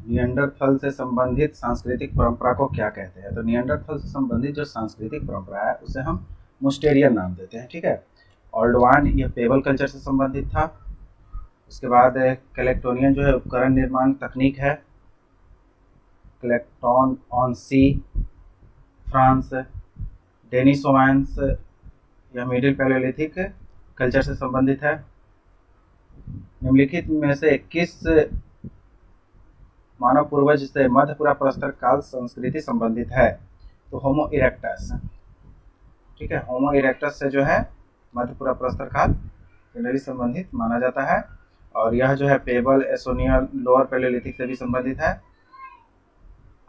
Neanderthal से संबंधित सांस्कृतिक परंपरा को क्या कहते हैं? तो निएंडरथल से संबंधित जो सांस्कृतिक परंपरा है उसे हम मुस्टेरियन नाम देते हैं, ठीक है। ओल्डवान यह पेबल कल्चर से संबंधित था। उसके बाद कैलेक्टोनियन जो है उपकरण निर्माण तकनीक है, क्लेक्टोन ऑन सी, फ्रांस। डेनिसोवांस यह मिडिल पैलेलिथिक कल्चर से संबंधित है। निम्नलिखित में से किस मानव पूर्वज से मध्यपुरा प्रस्तर काल संस्कृति संबंधित है? तो होमो इरेक्टस, ठीक है। होमो इरेक्टस से जो है मध्यपुरा प्रस्तर काल जनरली संबंधित माना जाता है। और यह जो है पेबल एसोनियल लोअर पैलेलिथिक से भी संबंधित है।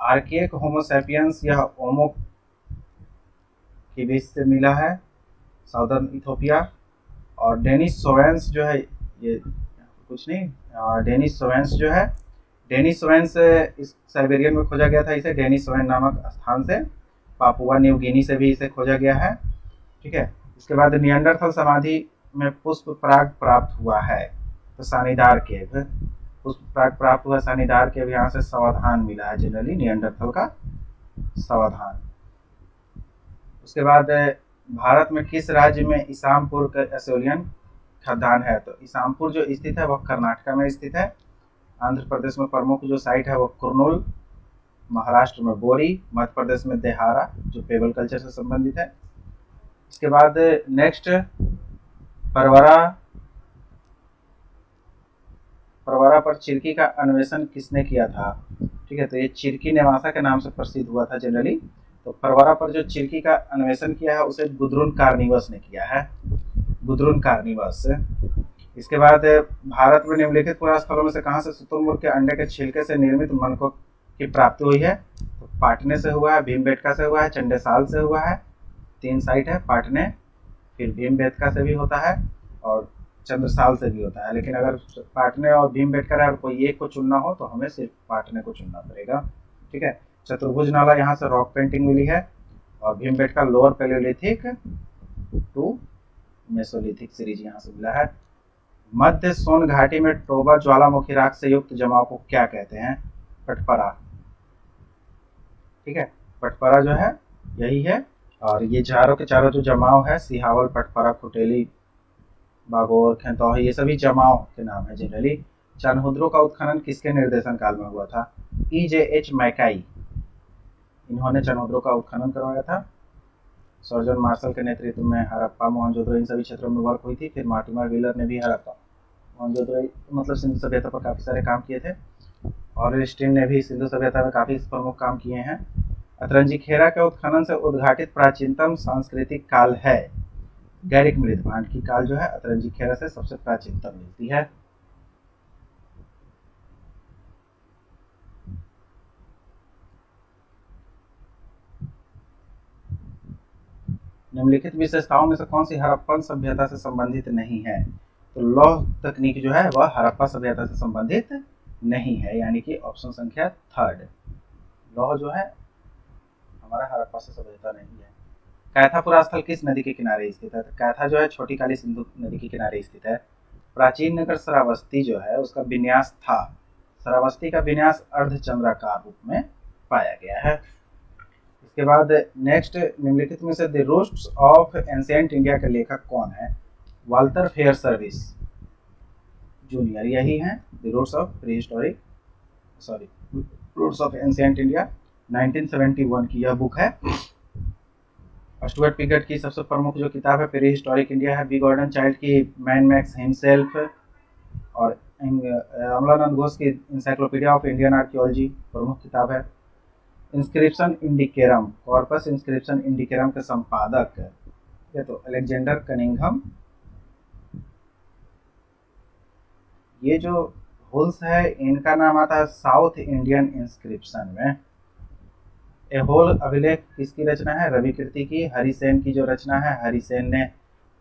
आर्किएक होमोसैपियंस यह ओमो के बीच से मिला है, साउदर्न इथोपिया। और डेनिसोवेंस जो है ये कुछ नहीं, डेनिसोवेंस जो है, डेनिसोवेंस इस साइबेरियन में खोजा गया था। इसे डेनिसोवेन नामक स्थान से, पापुआ न्यू गिनी से भी इसे खोजा गया है, ठीक है। इसके बाद निएंडरथल समाधि में पुष्प पराग प्राप्त हुआ है, तो सानीदार केव, पुष्प पराग प्राप्त हुआ सानीदार केव, यहाँ से सावधान मिला है जनरली निएंडरथल का सावधान। उसके बाद भारत में किस राज्य में इसामपुर का एसोलियन खदान है? तो इसामपुर जो स्थित है वह कर्नाटक में स्थित है। आंध्र प्रदेश में प्रमुख जो साइट है वो कुर्नूल, महाराष्ट्र में बोरी, मध्य प्रदेश में देहारा जो पेबल कल्चर से संबंधित है। इसके बाद नेक्स्ट परवरा पर चिरकी का अन्वेषण किसने किया था? ठीक है, तो ये चिरकी नेवासा के नाम से प्रसिद्ध हुआ था जनरली। तो परवरा पर जो चिरकी का अन्वेषण किया है उसे गुदरुन कार्निवस ने किया है, गुदरुन कार्निवस। इसके बाद भारत में निम्नलिखित पुरातन स्थलों में से कहां से शुतुरमुर्ग के अंडे के छिलके से निर्मित मनकों की प्राप्ति हुई है? तो पाटने से हुआ है, भीमबेटका से हुआ है, चंडेसाल से हुआ है। 3 साइट है, पाटने, फिर भीमबेटका से भी होता है और चंद्रसाल से भी होता है। लेकिन अगर पाटने और भीमबेटका और कोई एक को चुनना हो तो हमें सिर्फ पाटने को चुनना पड़ेगा, ठीक है। चतुर्भुज नाला यहाँ से रॉक पेंटिंग मिली है। और Bhimbetka lower paleolithic to mesolithic series यहाँ से मिला है। मध्य सोन घाटी में टोबा ज्वालामुखी राख से युक्त जमाव को क्या कहते हैं? पटपरा, ठीक है। पटपरा जो है यही है। और ये चारों के चारों जो जमाव है, सिहावल, पटपरा, खुटेली, बागोर, खेतौही, ये सभी जमाव के नाम है जनरली। चनहुद्रो का उत्खनन किसके निर्देशन काल में हुआ था? EJH मैकाई, इन्होंने चनहुद्रो का उत्खनन करवाया था। सर्जन मार्शल के नेतृत्व में हड़प्पा, मोहनजोदड़ो इन सभी क्षेत्रों में वर्क हुई थी। फिर मार्टिमर व्हीलर ने भी हड़प्पा, मोहनजोदड़ो मतलब सिंधु सभ्यता पर काफी सारे काम किए थे। और स्टीन ने भी सिंधु सभ्यता में काफी प्रमुख काम किए हैं। अतरंजी खेरा के उत्खनन से उद्घाटित प्राचीनतम सांस्कृतिक काल है। गैरिक मृत भांड की काल जो है अतरंजी खेरा से सबसे प्राचीनतम मिलती है। निम्नलिखित विशेषताओं में से कौन सी हड़प्पन सभ्यता से संबंधित नहीं है? तो लौह तकनीक जो है वह हड़प्पा सभ्यता से संबंधित नहीं है, यानी कि ऑप्शन संख्या 3, लौह जो है हमारा हड़प्पा से सभ्यता नहीं है। कैथापुरा स्थल किस नदी के किनारे स्थित है? तो कैथा जो है छोटी काली सिंधु नदी के किनारे स्थित है। प्राचीन नगर श्रावस्ती जो है उसका विन्यास था, श्रावस्ती का विन्यास अर्धचंद्राकार रूप में पाया गया है। इसके बाद नेक्स्ट, निम्नलिखित में से the roots of ancient India के लेखक कौन है? वाल्टर फेयर सर्विस जूनियर, यही है the roots of prehistoric, sorry roots of ancient India, 1971 की यह बुक है। स्टुअर्ट पिगट की सबसे प्रमुख जो किताब है प्रीहिस्टोरिक इंडिया है। बी गॉर्डन चाइल्ड की मैन मैक्स हिमसेल्फ, और अमलानंद घोष की इंसाइक्लोपीडिया ऑफ इंडियन आर्कियोलॉजी प्रमुख किताब है। इंस्क्रिप्शन इंडिकेरम, कॉर्पस इंस्क्रिप्शन इंडिकेरम के संपादक ये तो अलेक्जेंडर कनिंघम। ये जो हुल्स है इनका नाम आता है साउथ इंडियन इंस्क्रिप्शन में। एहोल अभिलेख किसकी रचना है? रवि कीर्ति की। हरिसेन की जो रचना है, हरिसेन ने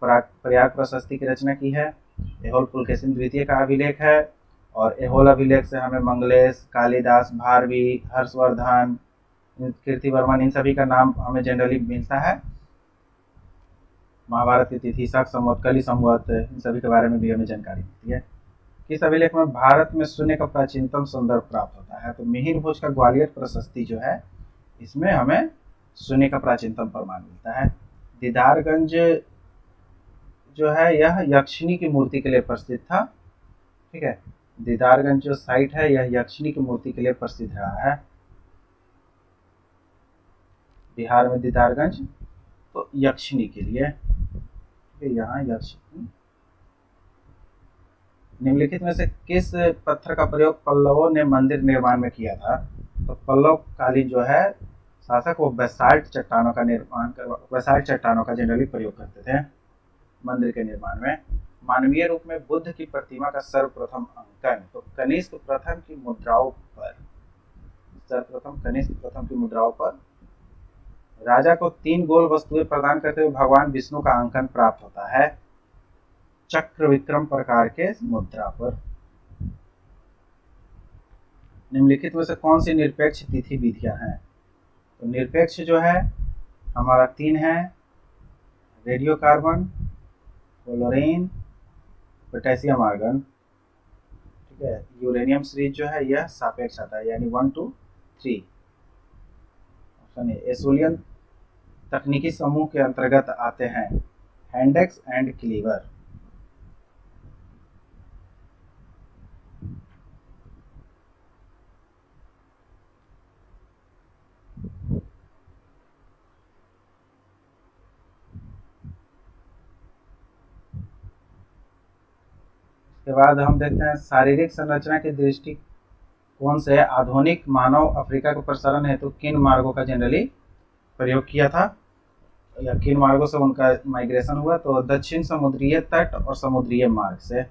प्रयाग प्रशस्ति की रचना की है। एहोल पुलकेशिन द्वितीय का अभिलेख है। और एहोल अभिलेख से हमें मंगलेश, कालिदास, भारवी, हर्षवर्धन, कीर्तिवर्मन, इन सभी का नाम हमें जनरली मिलता है। महाभारत की तिथि, शक संवत, कली संवत, इन सभी के बारे में भी हमें जानकारी मिलती है। किस अभिलेख में भारत में शून्य का प्राचीनतम संदर्भ प्राप्त होता है? तो मिहिर भोज का ग्वालियर प्रशस्ति जो है, इसमें हमें शून्य का प्राचीनतम प्रमाण मिलता है। दीदारगंज जो है यह यक्षिणी की मूर्ति के लिए प्रसिद्ध था। ठीक है, दीदारगंज जो साइट है यह यक्षिणी की मूर्ति के लिए प्रसिद्ध रहा है। बिहार में दीदारगंज तो यक्षिणी के लिए, यहाँ यक्षिणी। निम्नलिखित में से किस पत्थर का प्रयोग पल्लवों ने मंदिर निर्माण में किया था? तो पल्लव कालीन जो है शासक वो बेसाल्ट चट्टानों का निर्माण बेसाल्ट चट्टानों का जनरली प्रयोग करते थे मंदिर के निर्माण में। मानवीय रूप में बुद्ध की प्रतिमा का सर्वप्रथम अंकन तो कनिष्क प्रथम की मुद्राओं पर, सर्वप्रथम कनिष्क प्रथम की मुद्राओं पर राजा को 3 गोल वस्तुएं प्रदान करते हुए भगवान विष्णु का अंकन प्राप्त होता है चक्र विक्रम प्रकार के मुद्रा पर। निम्नलिखित में से कौन सी निरपेक्ष तिथि विधियां हैं? तो निरपेक्ष जो है हमारा 3 है, radio carbon, chlorine, potassium argon. ठीक है, यूरेनियम सीरीज जो है यह सापेक्ष आता है, यानी 1 to 3। Option A. एसोलियन तकनीकी समूह के अंतर्गत आते हैं हैंडेक्स एंड क्लीवर। के बाद हम देखते हैं शारीरिक संरचना की दृष्टिकोण से आधुनिक मानव अफ्रीका के प्रसारण हेतु किन मार्गों का जनरली प्रयोग किया था या किन मार्गों से उनका माइग्रेशन हुआ? तो दक्षिण समुद्रीय तट और समुद्रीय मार्ग से, ये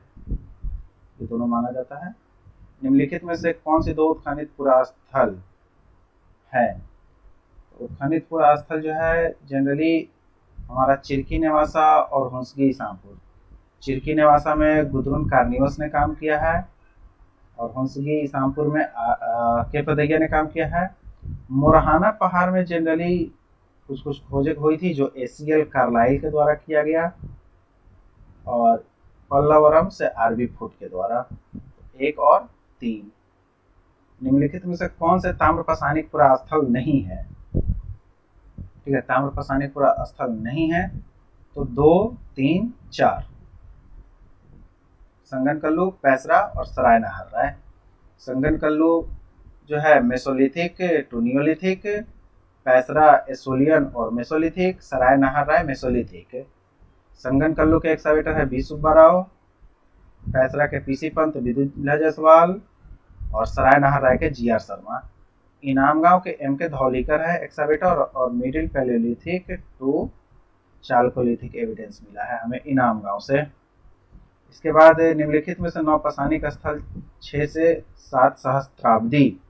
दोनों माना जाता है। निम्नलिखित में से कौन सी 2 उत्खनित पुरास्थल है? तो उत्खनित पुरास्थल जो है जनरली हमारा चिरकी नेवासा और हुंसगी ईसामपुर। चिरकी नेवासा में गुदरुन कार्निवस ने काम किया है और हुंसगी ईसामपुर में केपदैया ने काम किया है। मोरहाना पहाड़ में जनरली कुछ खोजें हुई थी जो एसीएल कार्लाइल के द्वारा किया गया और पल्लवरम से आरबी फुट के द्वारा। 1 और 3। निम्नलिखित में से कौन से ताम्रपाषाणिक पुरास्थल नहीं है? ठीक है, ताम्रपाषाणिक पुरास्थल नहीं है तो 2, 3, 4 संगनकल्लू, पैसरा और सराय नहर राय। संगनकल्लू जो है मेसोलिथिक टू नियोलिथिक, पैसरा एसोलियन और मेसोलिथिक, सराय नहर राय मेसोलिथिक। संगनकल्लू के एक्सकावेटर है बी सुब्बा राव, पैसरा के पीसी पंत विद्युल्ला जायसवाल और सराय नहर राय के जीआर शर्मा। इनामगांव के एम के धौलीकर है एक्सकावेटर और middle paleolithic to chalcolithic evidence मिला है हमें इनामगांव से। इसके बाद निम्नलिखित में से नवपाषाणिक स्थल 6 से 7 सहस्त्राब्दी।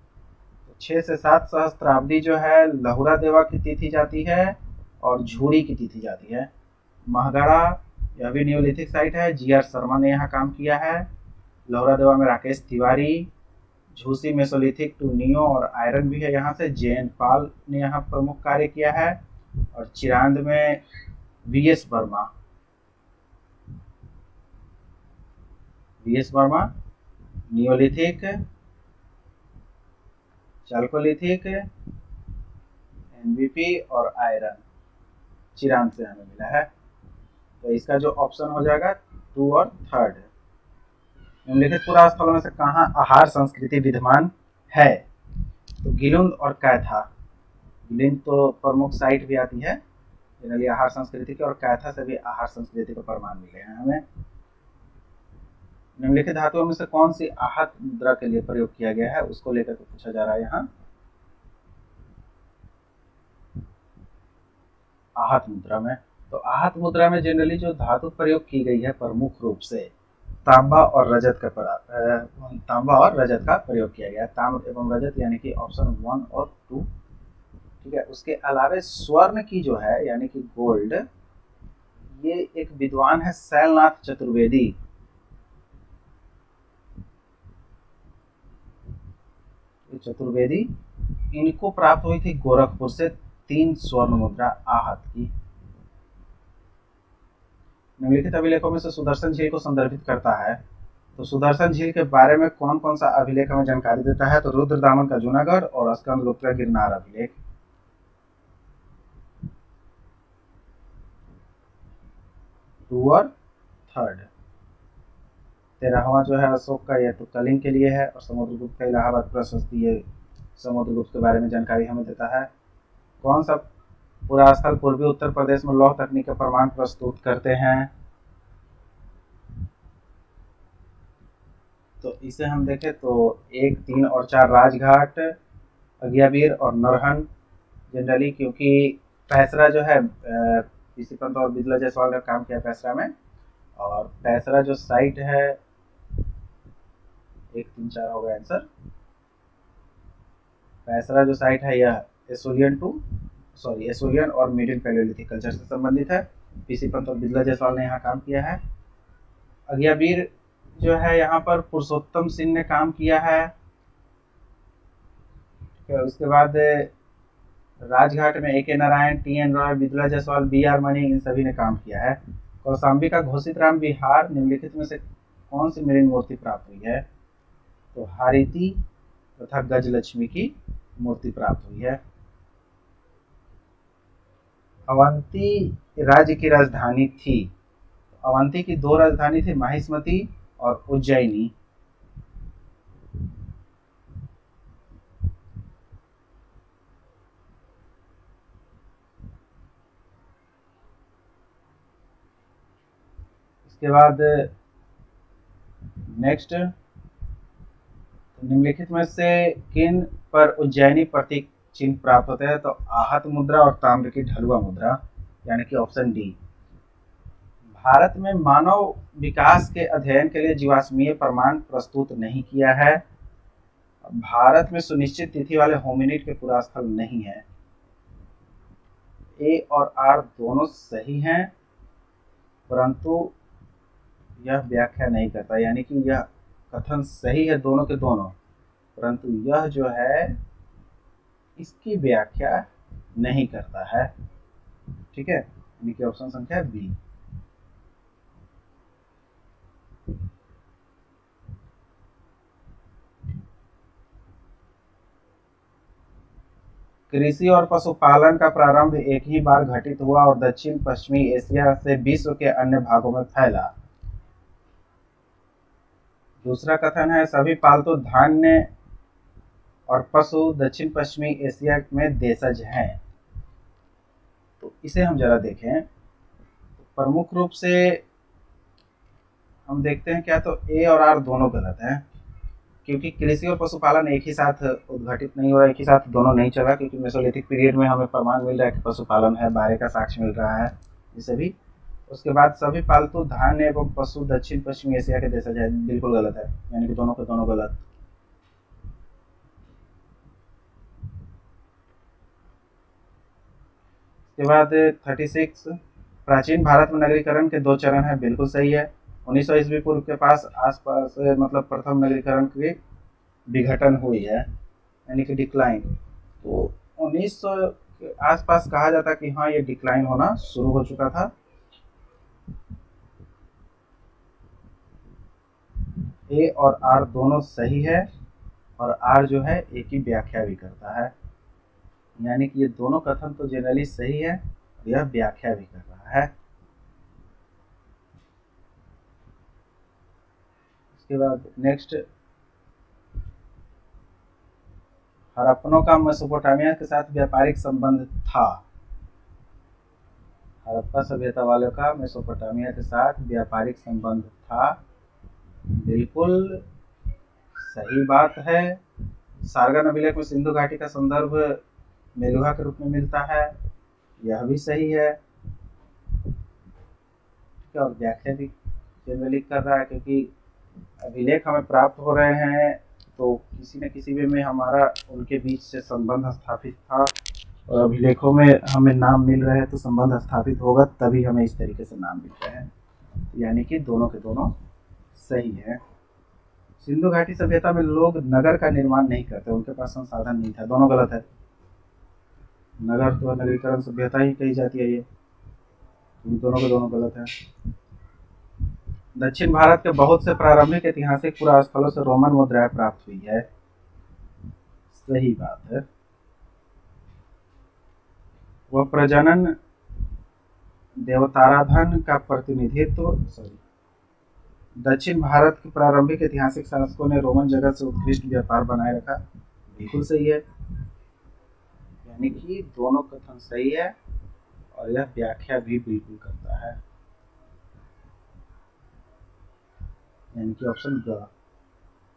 6 से 7 सहस्त्राब्दी जो है लहुरा देवा की तिथि जाती है और झूड़ी की तिथि जाती है। महगढ़ा यह भी न्यूलिथिक साइट है, जीआर शर्मा ने यहाँ काम किया है। लहुरा देवा में Rakesh Tiwari. Jhusi mesolithic to neo और आयरन भी है यहाँ से, जैन पाल ने यहाँ प्रमुख कार्य किया है। और चिरांद में VS Verma neolithic, chalcolithic, NBP और आयरन चिरांद से हमें मिला है। तो इसका जो ऑप्शन हो जाएगा 2 और 3। निम्नलिखित पुरास्थलों में से कहाँ आहार संस्कृति विद्यमान है? तो गिलुंद और कैथा। गिलुंद तो प्रमुख साइट भी आती है जनरली आहार संस्कृति की, और कैथा से भी आहार संस्कृति के प्रमाण मिले हैं हमें। निम्नलिखित धातुओं में से कौन सी आहत मुद्रा के लिए प्रयोग किया गया है उसको लेकर के पूछा जा रहा है यहाँ। आहत मुद्रा में, तो आहत मुद्रा में जनरली जो धातु प्रयोग की गई है प्रमुख रूप से तांबा और रजत का प्रयोग किया गया है। ताम्र एवं रजत यानी कि ऑप्शन 1 और 2। ठीक है, उसके अलावा स्वर्ण की जो है यानी कि गोल्ड, ये एक विद्वान है शैलनाथ चतुर्वेदी। चतुर्वेदी इनको प्राप्त हुई थी गोरखपुर से 3 स्वर्ण मुद्रा आहत की। निम्नलिखित अभिलेखों में से सुदर्शन झील को संदर्भित करता है? तो सुदर्शन झील के बारे में कौन कौन सा अभिलेख हमें जानकारी देता है? तो रुद्र दामन का जूनागढ़ और स्कंदगुप्त का गिरनार अभिलेख। टू और थर्ड। 13वां जो है अशोक का, यह तो कलिंग के लिए है, और समुद्रगुप्त का इलाहाबाद प्रशस्ति, ये समुद्रगुप्त के बारे में जानकारी हमें देता है। कौन सा पुरास्थल पूर्वी उत्तर प्रदेश में लौह तकनीक का प्रमाण प्रस्तुत करते हैं? तो इसे हम देखें तो 1, 3 और 4 राजघाट, अगियाबीर और नरहन जनरली, क्योंकि पैसरा जो है पीसी पंत और बिजला जायसवाल ने काम किया पैसरा में, और पैसरा जो साइट है 1, 3, 4 हो गया आंसर। पैसरा जो साइट है यह एसोलियन और मिडिल पैलियोलिथिक कल्चर से संबंधित है। पीसी पंत और बिजला जायसवाल ने यहाँ काम किया है। अगियाबीर जो है यहाँ पर पुरुषोत्तम सिंह ने काम किया है। उसके बाद राजघाट में ए के नारायण, टी एन रॉय, बिजला जायसवाल, बी आर मणि, इन सभी ने काम किया है। कौशाम्बी का घोषित राम विहार निम्नलिखित में से कौन सी मरीन मूर्ति प्राप्त हुई है? तो हारीती तथा गजलक्ष्मी की मूर्ति प्राप्त हुई है। अवंती राज्य की राजधानी थी। अवंती की 2 राजधानी थी, माहिष्मती और उज्जैनी। इसके बाद नेक्स्ट, निम्नलिखित में से किन पर उज्जैनी प्रतीक चिन्ह प्राप्त होते हैं? तो आहत मुद्रा और ताम्र की ढलुआ मुद्रा, यानी कि ऑप्शन डी। भारत में मानव विकास के अध्ययन के लिए जीवाश्मीय प्रमाण प्रस्तुत नहीं किया है। भारत में सुनिश्चित तिथि वाले होमिनिड के पुरास्थल नहीं है। ए और आर दोनों सही हैं, परंतु यह व्याख्या नहीं करता, यानी कि यह कथन सही है दोनों के दोनों, परंतु यह जो है इसकी व्याख्या नहीं करता है। ठीक है, यानी कि ऑप्शन संख्या बी। कृषि और पशुपालन का प्रारंभ एक ही बार घटित हुआ और दक्षिण पश्चिमी एशिया से विश्व के अन्य भागों में फैला। दूसरा कथन है सभी पालतू धान्य और पशु दक्षिण पश्चिमी एशिया में देशज हैं। तो इसे हम जरा देखें। प्रमुख रूप से हम देखते हैं क्या, तो ए और आर दोनों गलत हैं, क्योंकि कृषि और पशुपालन एक ही साथ उद्घटित नहीं हुआ, एक ही साथ दोनों नहीं चला, क्योंकि मेसोलिथिक पीरियड में हमें प्रमाण मिल रहा है कि पशुपालन है, बारे का साक्ष्य मिल रहा है इसे भी। उसके बाद सभी पालतू धान्य एवं पशु दक्षिण पश्चिमी एशिया के देशज है, बिल्कुल गलत है, यानी कि दोनों के दोनों गलत। उसके बाद 36, प्राचीन भारत में नगरीकरण के 2 चरण है, बिल्कुल सही है। 1900 ईस्वी पूर्व के आसपास मतलब प्रथम नगरीकरण की विघटन हुई है, यानी कि डिक्लाइन। तो 1900 के आसपास कहा जाता कि हाँ ये डिक्लाइन होना शुरू हो चुका था। ए और आर दोनों सही है, और आर जो है ए की व्याख्या भी करता है, यानी कि ये दोनों कथन तो जनरली सही है, यह व्याख्या भी कर रहा है। उसके बाद नेक्स्ट, हड़प्पनों का मेसोपोटामिया के साथ व्यापारिक संबंध था। हड़प्पा सभ्यता वालों का मेसोपोटामिया के साथ व्यापारिक संबंध था, बिल्कुल सही बात है। सारगन अभिलेख में सिंधु घाटी का संदर्भ मेलुहा के रूप में मिलता है, यह भी सही है। और व्याख्या भी जनरली कर रहा है, क्योंकि अभिलेख हमें प्राप्त हो रहे हैं तो किसी न किसी वे में हमारा उनके बीच से संबंध स्थापित था, और अभिलेखों में हमें नाम मिल रहे हैं तो संबंध स्थापित होगा, तभी हमें इस तरीके से नाम मिल रहे हैं, यानी कि दोनों के दोनों सही है। सिंधु घाटी सभ्यता में लोग नगर का निर्माण नहीं करते, उनके पास संसाधन नहीं था, दोनों गलत है। नगर तो नगरीकरण सभ्यता ही कही जाती है, ये दोनों के दोनों गलत है। दक्षिण भारत के बहुत से प्रारंभिक ऐतिहासिक पुरास्थलों से रोमन मुद्राएं प्राप्त हुई है। सही बात है। वह प्रजनन देवताराधन का प्रतिनिधित्व दक्षिण भारत के प्रारंभिक ऐतिहासिक शासकों ने रोमन जगत से उत्कृष्ट व्यापार बनाए रखा। बिल्कुल सही है, यानी कि दोनों कथन सही है और यह व्याख्या भी बिल्कुल करता है, यानी कि ऑप्शन ग।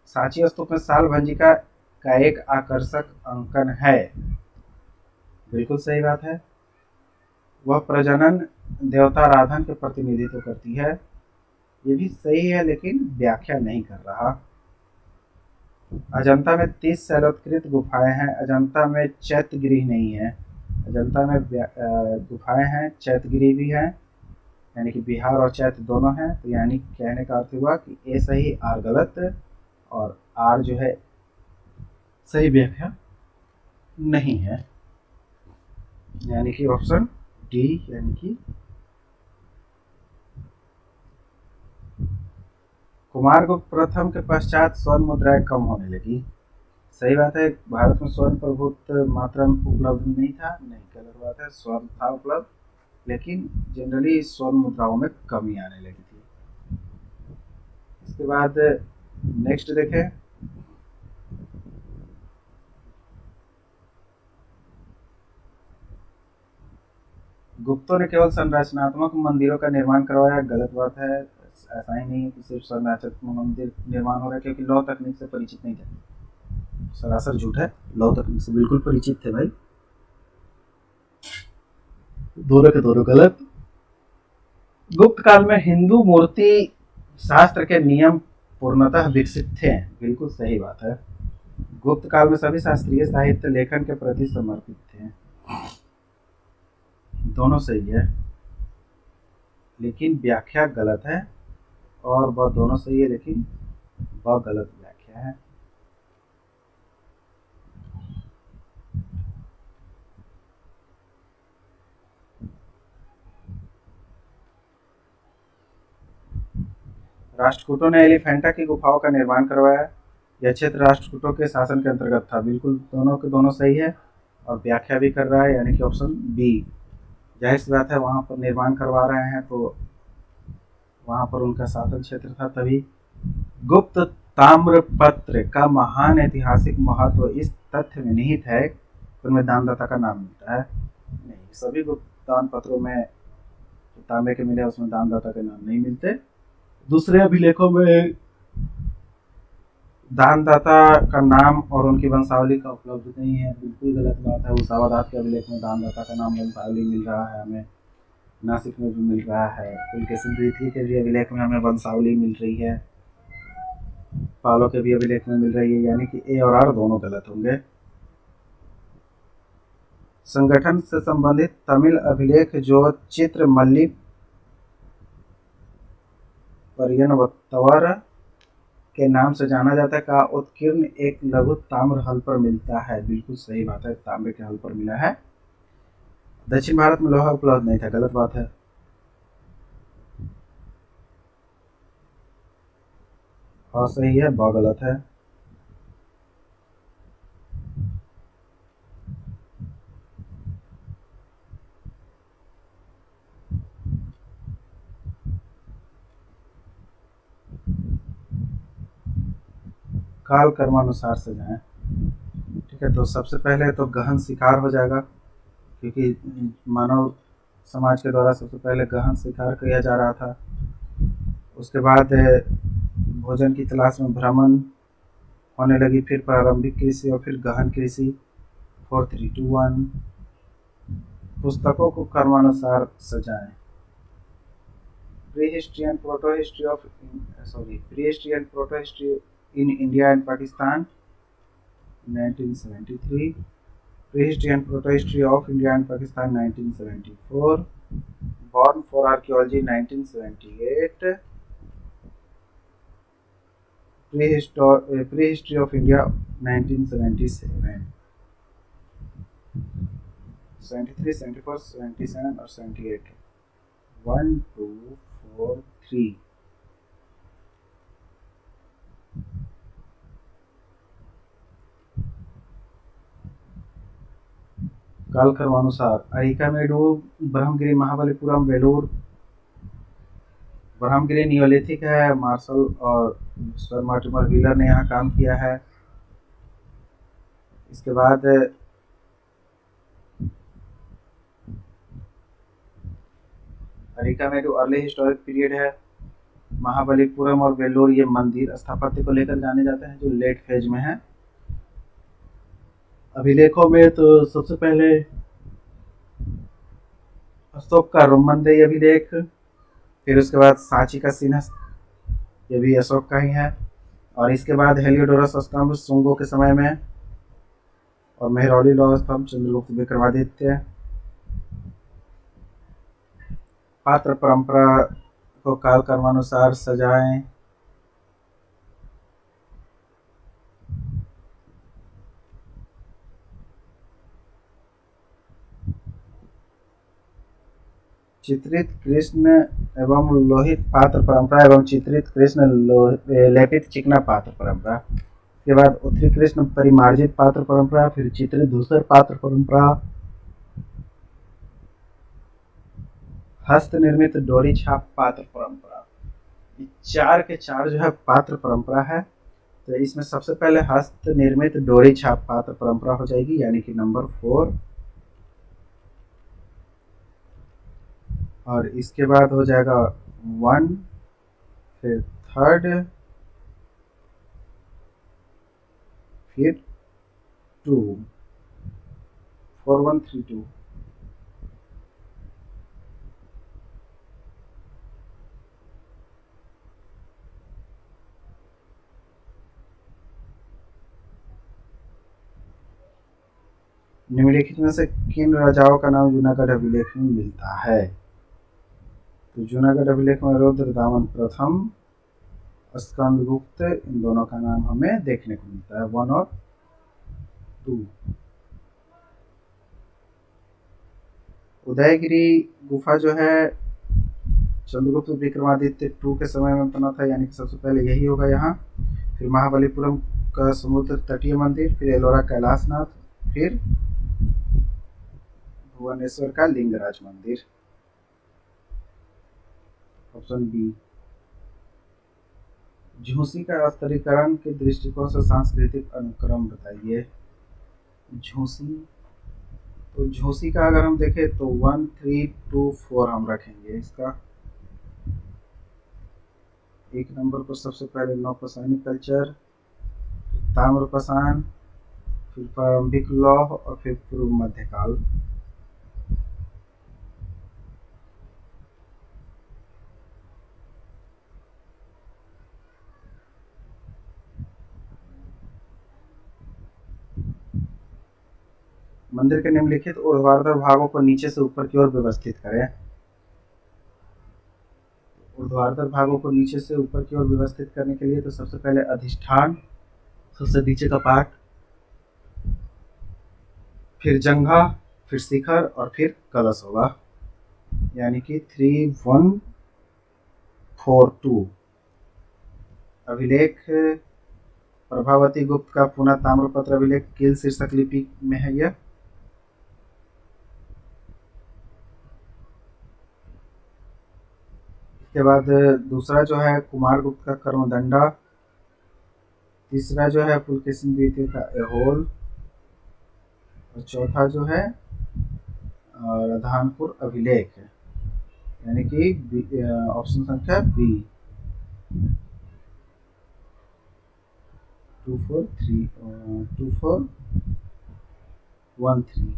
सांची स्तूप में साल भंजिका का एक आकर्षक अंकन है। बिल्कुल सही बात है। वह प्रजनन देवताराधन के प्रतिनिधित्व करती है। ये भी सही है लेकिन व्याख्या नहीं कर रहा। अजंता में 30 शैलोत्कृत गुफाएं हैं। अजंता में चैत्यगिरी नहीं है। अजंता में गुफाएं हैं, चैत्यगिरी भी है, यानी कि बिहार और चैत्य दोनों हैं। तो यानी कहने का अर्थ हुआ कि ए सही आर गलत, और आर जो है सही व्याख्या नहीं है, यानी कि ऑप्शन डी, यानी कि कुमारगुप्त प्रथम के पश्चात स्वर्ण मुद्राएं कम होने लगी। सही बात है। भारत में स्वर्ण प्रभुत्व मात्रा में उपलब्ध नहीं था, नहीं, गलत बात है। स्वर्ण था उपलब्ध, लेकिन जनरली स्वर्ण मुद्राओं में कमी आने लगी थी। इसके बाद नेक्स्ट देखें, गुप्तों ने केवल संरचनात्मक मंदिरों का निर्माण करवाया। गलत बात है। ऐसा ही नहीं है कि सिर्फ संरचनात्मक मंदिर निर्माण हो रहा है, क्योंकि लौह तकनीक से परिचित नहीं थे। सरासर झूठ है, लौह तकनीक से बिल्कुल परिचित थे भाई। दोनों के दोनों गलत। गुप्त काल में हिंदू मूर्ति शास्त्र के नियम पूर्णतः विकसित थे। बिल्कुल सही बात है। गुप्त काल में सभी शास्त्रीय साहित्य लेखन के प्रति समर्पित थे। दोनों सही है, लेकिन व्याख्या गलत है, और वह दोनों सही है लेकिन वह गलत व्याख्या है। राष्ट्रकूटों ने एलिफेंटा की गुफाओं का निर्माण करवाया। यह क्षेत्र राष्ट्रकूटों के शासन के अंतर्गत था। बिल्कुल दोनों के दोनों सही है, और व्याख्या भी कर रहा है, यानी कि ऑप्शन बी। जाहिर सी बात है, वहां पर निर्माण करवा रहे हैं तो वहां पर उनका शासन क्षेत्र था तभी। गुप्त ताम्रपत्र का महान ऐतिहासिक महत्व इस तथ्य में निहित है कि उनमें दानदाता का नाम मिलता है। नहीं, सभी गुप्त दान पत्रों में तांबे के मिले उसमें दानदाता के नाम नहीं मिलते। दूसरे अभिलेखों में दानदाता का नाम और उनकी वंशावली का उपलब्ध नहीं है। बिल्कुल गलत बात है। उसावादात के अभिलेख में दानदाता का नाम वंशावली मिल रहा है हमें, नासिक में भी मिल रहा है, पुलकेशिन द्वितीय के भी अभिलेख में हमें वंशावली मिल रही है, पालो के भी अभिलेख में मिल रही है, यानी कि ए और आर दोनों गलत होंगे। संगठन से संबंधित तमिल अभिलेख जो चित्र मल्ली परियनवत्तवर के नाम से जाना जाता है का उत्कीर्ण एक लघु ताम्र हल पर मिलता है। बिल्कुल सही बात है, तांबे के हल पर मिला है। दक्षिण भारत में लोहा उपलब्ध नहीं था। गलत बात है। और सही है, ब गलत है। काल कर्मानुसार से जाएं। ठीक है, तो सबसे पहले तो गहन शिकार हो जाएगा, क्योंकि मानव समाज के द्वारा सबसे पहले गहन शिकार किया जा रहा था। उसके बाद भोजन की तलाश में भ्रमण होने लगी, फिर प्रारंभिक कृषि और फिर गहन कृषि। 4 3 2 1। पुस्तकों को कर्मानुसार सजाएं। Pre and proto history in India and Pakistan 1973, Prehistory and Proto-History of India and Pakistan 1974, Born for Archaeology 1978, Prehistory of India 1977, 73, 74, 77 और 78। 1 2 4 3 कालक्रमानुसार अरिकामेडु, ब्रह्मगिरी, महाबलीपुरम, वेलूर। ब्रह्मगिरी नियोलिथिक है, मार्शल और सर मार्टिमर व्हीलर ने यहाँ काम किया है। इसके बाद अरिकामेडु अर्ली हिस्टोरिक पीरियड है। महाबलीपुरम और वेलूर ये मंदिर स्थापत्य को लेकर जाने जाते हैं जो लेट फेज में है। अभिलेखों में तो सबसे पहले अशोक का रोमनदेही अभिलेख, फिर उसके बाद सांची का सिंहस्थ, ये भी अशोक का ही है। और इसके बाद हेलियोडोरस स्तंभ शुंगों के समय में, और मेहरौली लौह स्तंभ चंद्रगुप्त विक्रमादित्य। पात्र परंपरा को काल कर्मानुसार सजाएं। चित्रित कृष्ण एवं लोहित पात्र परंपरा एवं चित्रित कृष्ण लेपित चिकना पात्र परंपरा। इसके बाद उत्तरी कृष्ण परिमार्जित पात्र परंपरा, फिर चित्रित धूसर पात्र परंपरा, हस्त निर्मित डोरी छाप पात्र परंपरा। चार के चार जो है पात्र परंपरा है। तो इसमें सबसे पहले हस्त निर्मित डोरी छाप पात्र परंपरा हो जाएगी, यानी कि नंबर 4। और इसके बाद हो जाएगा 1, फिर 3rd, फिर 2, 4 1 3 2। निम्नलिखित में से किन राजाओं का नाम जूनागढ़ अभिलेख में मिलता है? तो जूनागढ़ अभिलेख में रुद्रदामन प्रथम, स्कंदगुप्त, इन दोनों का नाम हमें देखने को मिलता है, 1 और 2। उदयगिरी गुफा जो है चंद्रगुप्त विक्रमादित्य 2 के समय में बना था, यानी कि सबसे पहले यही होगा यहाँ। फिर महाबलीपुरम का समुद्र तटीय मंदिर, फिर एलोरा कैलाशनाथ, फिर भुवनेश्वर का लिंगराज मंदिर। Option B. झूसी का स्तरीकरण के दृष्टिकोण से सांस्कृतिक अनुक्रम बताइए। झूसी, तो झूसी का अगर हम देखें तो 1 3 2 4 हम रखेंगे। इसका 1 नंबर पर सबसे पहले नौपाषाणी कल्चर, ताम्रपाषाण, फिर प्रारंभिक लौह और फिर पूर्व मध्यकाल। मंदिर के निम्नलिखित ऊर्ध्वाधर भागों को नीचे से ऊपर की ओर व्यवस्थित करें। ऊर्ध्वाधर भागों को नीचे से ऊपर की ओर व्यवस्थित करने के लिए तो सबसे पहले अधिष्ठान, सबसे नीचे का पार्ट, फिर जंघा, फिर शिखर और फिर कलश होगा, यानी कि 3 1 4 2। अभिलेख प्रभावती गुप्त का पुनः ताम्रपत्र अभिलेख कील शीर्षक लिपि में है यह। इसके बाद दूसरा जो है कुमार गुप्त का कर्मदंडा, तीसरा जो है पुलकेशिन द्वितीय का एहोल, और चौथा जो है राधानपुर अभिलेख, यानी कि ऑप्शन संख्या बी, 2 4 1 3।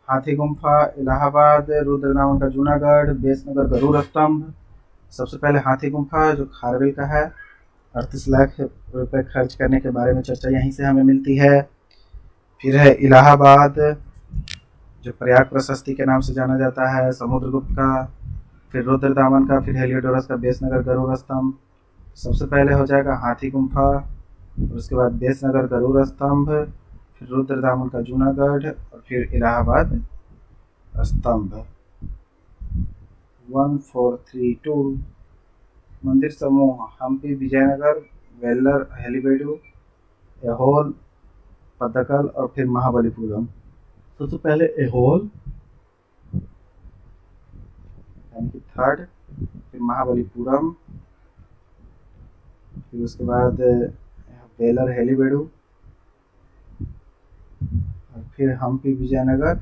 हाथी गुम्फा इलाहाबाद, रुद्रदामन का जूनागढ़, बेसनगर गरुड़ स्तंभ। सबसे पहले हाथी गुम्फा जो खारवेल का है, 38 लाख रुपए खर्च करने के बारे में चर्चा यहीं से हमें मिलती है। फिर है इलाहाबाद जो प्रयाग प्रशस्ति के नाम से जाना जाता है, समुद्रगुप्त का, फिर रुद्रदामन का, फिर हेलियोडोरस का बेसनगर गरुड़ स्तंभ। सबसे पहले हो जाएगा हाथी गुम्फा, और उसके बाद बेसनगर गरुड़ स्तंभ, फिर रुद्रदामन का जूनागढ़ और फिर इलाहाबाद स्तंभ। 1 4 3 2। मंदिर समूह हम्पी विजयनगर, वेल्लर हेलीबेडू, एहोल, पद्दकल और फिर महाबलीपुरम। सबसे पहले एहोल यानी कि थर्ड, फिर महाबलीपुरम, फिर उसके बाद वेलर हेलीबेडू और फिर हम्पी विजयनगर,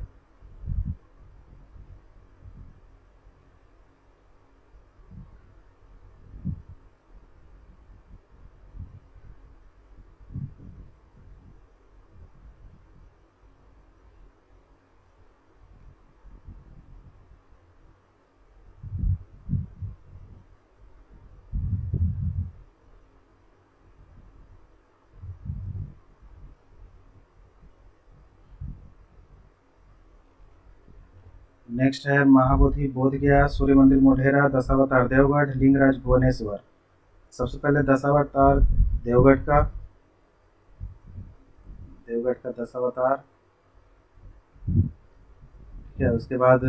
नेक्स्ट है महाबोधि बोधगया, सूर्य मंदिर मोढेरा, दशावतार देवगढ़, लिंगराज भुवनेश्वर। सबसे पहले दशावतार देवगढ़ का दशावतार, ठीक है। उसके बाद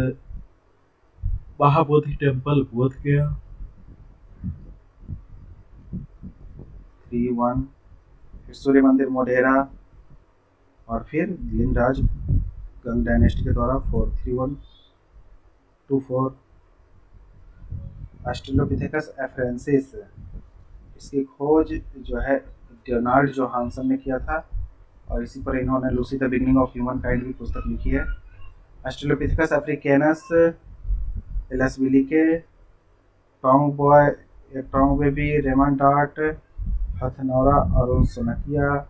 महाबोधि टेम्पल बोधगया 3-1, फिर सूर्य मंदिर मोढेरा और फिर लिंगराज गंग डायनेस्टी के द्वारा 4-3-1-2-4। ऑस्ट्रेलोपिथेकस एफ्रेंसिस, इसकी खोज जो है डोनाल्ड जोहानसन ने किया था और इसी पर इन्होंने Lucy the beginning of humankind भी पुस्तक लिखी है। ऑस्ट्रेलोपिथेकस अफ्रीकानस, एलसविलिके, Taung baby, Raymond Dart, Hathnora और सोनकिया।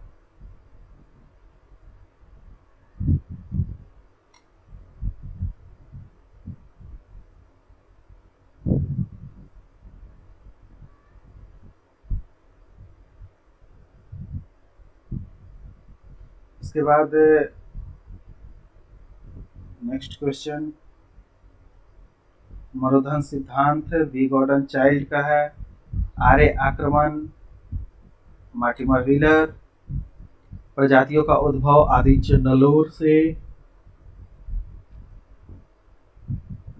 इसके बाद नेक्स्ट क्वेश्चन मरुधन सिद्धांत वी गॉर्डन चाइल्ड का है। आर्य आक्रमण मार्टिमर व्हीलर, प्रजातियों का उद्भव आदित्य नलोर से,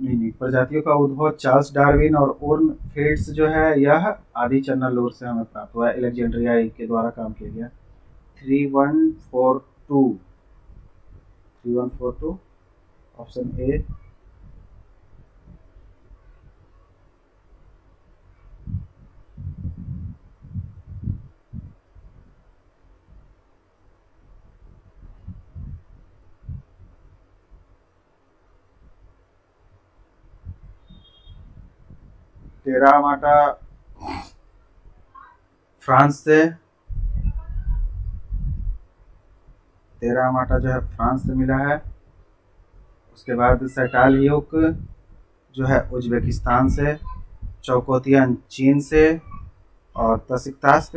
नहीं, प्रजातियों का उद्भव चार्ल्स डार्विन और ओर्न फेट्स जो है यह आदित्य नलोर से हमें प्राप्त हुआ है, एलेक्जेंड्रिया के द्वारा काम किया गया। 3142 ऑप्शन ए। टेरा माटा फ्रांस से, टेरा माटा जो है फ्रांस से मिला है। उसके बाद सेटालियोक जो है उज्बेकिस्तान से, चौकोतियन चीन से और तसिकतास्क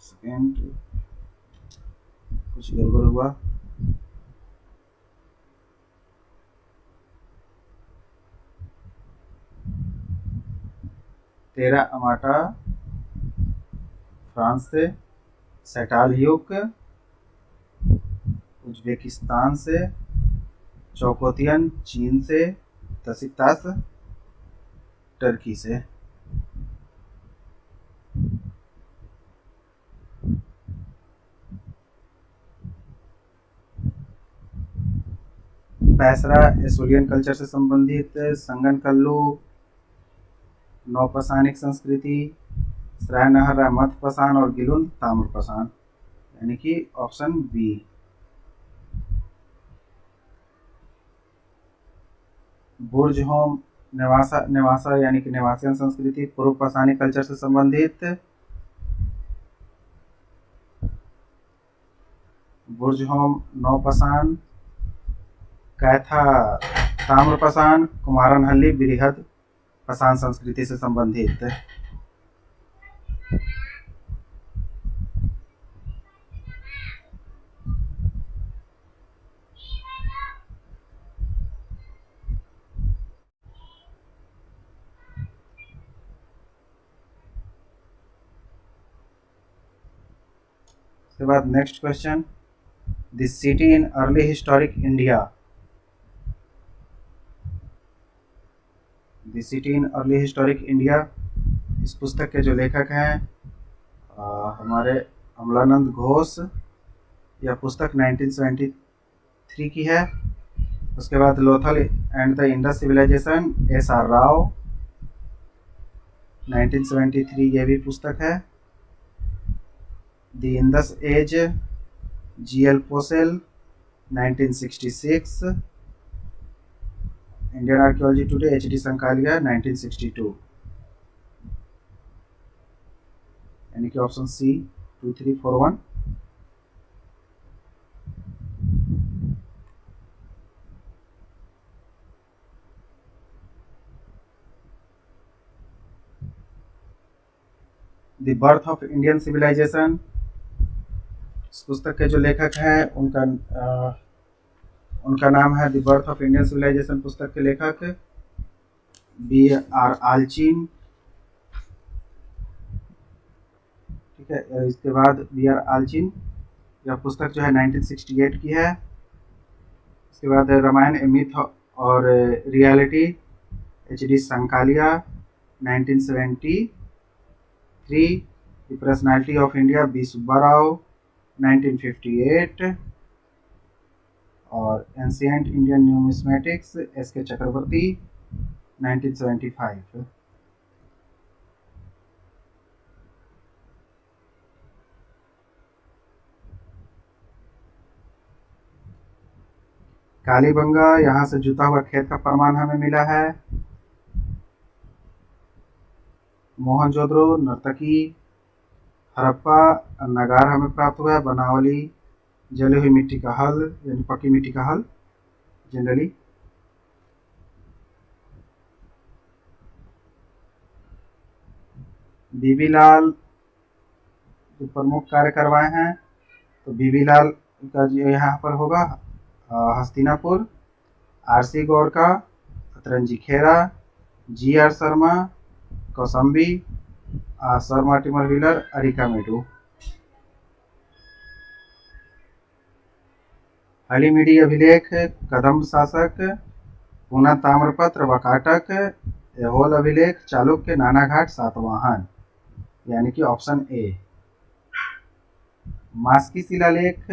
सेकेंड, कुछ गड़बड़ हुआ। टेरा अमाटा फ्रांस से, सेटालियोक उज्बेकिस्तान से, चौकोतियन चीन से, तसिकतास टर्की से। पैसरा एसोलियन कल्चर से संबंधित, संगन कल्लू नौपसानिक संस्कृति, सरायनहर मध्य पसान और गिलुंद ताम्र पसान, यानी कि ऑप्शन बी। बुर्ज होम नेवासा यानी कि नेवासियन संस्कृति, पूर्व पसानी कल्चर से संबंधित, बुर्ज होम नौपसान, कैथा ताम्रपसान, कुमारनहल्ली बिरिहद पसान संस्कृति से संबंधित। उसके बाद next question the city in early historic India, the city in early historic India, इस पुस्तक के जो लेखक हैं हमारे अमलानंद घोष। यह पुस्तक 1973 की है। उसके बाद Lothal and the Indus civilization, S R. Rao, 1973 ये भी पुस्तक है। The Indus age, G L. Possehl, 1966। Indian archaeology today, H D. Sankalia, 1962। यानी कि option C 2341। The birth of Indian civilization, इस पुस्तक के जो लेखक हैं उनका नाम है the birth of Indian civilization पुस्तक के लेखक B.R. आल्चिन। ठीक है, इसके बाद B.R. आल्चिन, यह पुस्तक जो है 1968 की है। इसके बाद रामायण ए मिथ और reality, HD. Sankalia, 1973। The personality of India, B Subbarao, 1958। और ancient Indian numismatics, SK. Chakravarti, 1975। Kalibangan, यहाँ से जुता हुआ खेत का प्रमाण हमें मिला है। मोहनजोदड़ो, नर्तकी, हड़प्पा, नगार हमें प्राप्त हुआ है। बनावली, जली हुई मिट्टी का हल, यानी पक्की मिट्टी का हल जनरली। बीबी लाल जो प्रमुख कार्य करवाए हैं, तो बीबी लाल का जो यहाँ पर होगा हस्तिनापुर, आर.सी. गौर का Atranji Khera, G R. Sharma Kausambi, sir Mortimer Wheeler Arikamedu. Halmidi अभिलेख, कदम्ब शासक, पूना ताम्रपत्र वकाटक, ऐहोल अभिलेख, चालुक्य, नानाघाट, सातवाहन, यानी कि ऑप्शन ए। मास्की शिलालेख,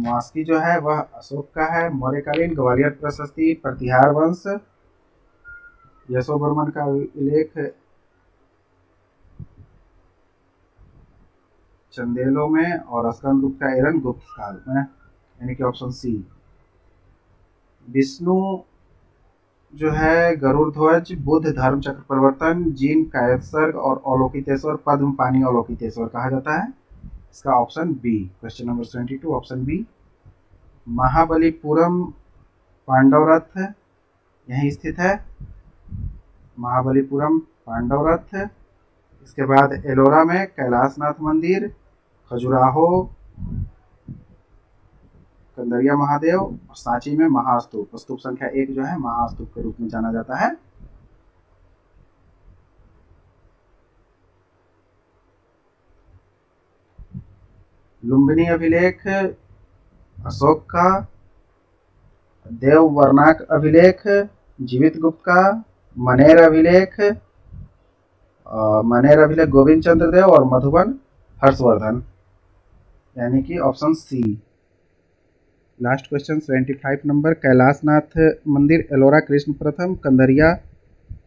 मास्की जो है वह अशोक का है। मौर्यकालीन ग्वालियर प्रशस्ति, प्रतिहार वंश, यशोवर्मन का उल्लेख चंदेलों में, और स्कंदगुप्त का एरन गुप्त काल में, यानी कि ऑप्शन सी। विष्णु जो है गरुड़ ध्वज, बुद्ध धर्म चक्र परिवर्तन, जीन कायत्सर्ग और अवलोकितेश्वर पद्म पानी अवलोकितेश्वर कहा जाता है। इसका option B, question number 22 option B. Mahabalipuram Pandava रथ यहीं स्थित है, महाबलीपुरम पांडव रथ। इसके बाद एलोरा में कैलाशनाथ मंदिर, खजुराहो कंदरिया महादेव, और सांची में महास्तूप, स्तूप संख्या 1 जो है महास्तूप के रूप में जाना जाता है। लुम्बिनी अभिलेख अशोक का, देववर्नाक अभिलेख जीवित गुप्त का, मनेर अभिलेख गोविंद चंद्र देव, और मधुबन हर्षवर्धन, यानी कि option C. Last question 75 number, Kailasanatha मंदिर एलोरा कृष्ण प्रथम, कंदरिया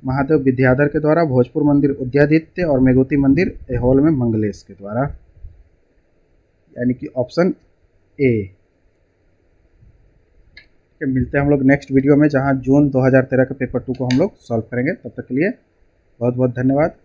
महादेव विद्याधर के द्वारा, भोजपुर मंदिर उद्यादित्य, और मेघोती मंदिर ऐहोल में मंगलेश के द्वारा, यानी कि ऑप्शन ए। मिलते हैं हम लोग नेक्स्ट वीडियो में, जहां जून 2013 के पेपर 2 को हम लोग सॉल्व करेंगे। तब तक के लिए बहुत बहुत धन्यवाद।